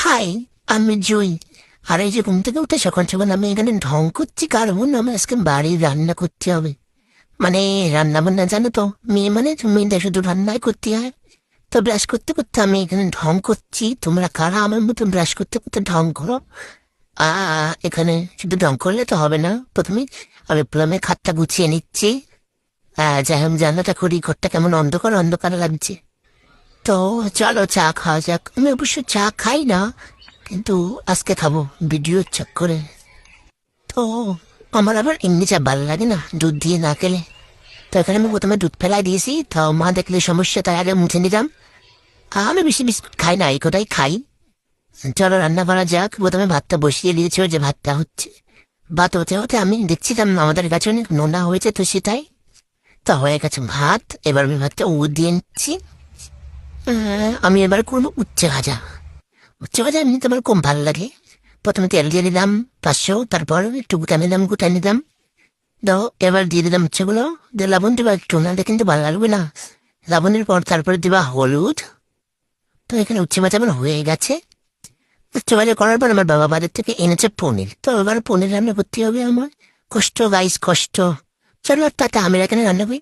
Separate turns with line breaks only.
High, আমি জুই। আর এই যে ঘুম থেকে উঠে সকাল সকাল আমি এখানে ঢং করছি, কারণ আমার আজকে বাড়ি রান্না করতে হবে। মানে রান্না বান্না জানো তো, মেয়ে মানে মেয়েটা শুধু রান্নাই করতে হয়। তো ব্রাশ করতে করতে আমি এখানে ঢং করছি। তোমরা কারা আমার মতো ব্রাশ করতে করতে ঢং করো? এখানে শুধু ঢং করলে তো হবে না, প্রথমে আমি প্রথমে খাটটা গুছিয়ে নিচ্ছি। যাই হোক, জানলাটা করি, ঘরটা কেমন অন্ধকার অন্ধকার লাগছে। তো চলো চা খাওয়া যাক। আমি অবশ্য চা খাই না, কিন্তু আজকে খাবো ভিডিও চেক করে। তো আমার আবার এমনি চা ভালো লাগে না দুধ দিয়ে না খেলে। তো এখানে আমি প্রথমে দুধ ফেলাই দিয়েছি, তো মা দেখলে সমস্যা, তাই আগে মুছে নিলাম। আমি বেশি বিস্কুট খাই না, এই কটাই খাই। চলো রান্না করা যাক। প্রথমে ভাতটা বসিয়ে দিয়েছি, ওই যে ভাতটা হচ্ছে। ভাত হতে হতে আমি দেখছিলাম আমাদের কাছে অনেক নোনা হয়েছে, তো সেটাই। তো হয়ে গেছে ভাত, এবার আমি ভাতটা দিয়ে নিচ্ছি। আমি এবার করবো উচ্ছে ভাজা। উচ্ছে ভাজা এমনিতে আমার খুব ভালো লাগে। প্রথমে তেল দিয়ে দিলাম 500, তারপর একটু গুটা নিলাম। দাও, এবার দিয়ে দিলাম উচ্ছেগুলো। দিয়ে লবণ দিবা একটু, নাহলে কিন্তু ভালো লাগবে না। লবণের পর তারপরে দিবা হলুদ। তো এখানে উচ্ছে ভাজা আমার হয়ে গেছে। উচ্ছে ভাজা করার পর আমার বাবা বাজার থেকে এনেছে পনির, তো এবার পনির রান্না করতে হবে আমার। কষ্ট গাইস, কষ্ট। চলো তাতে আমি এখানে রান্না করি।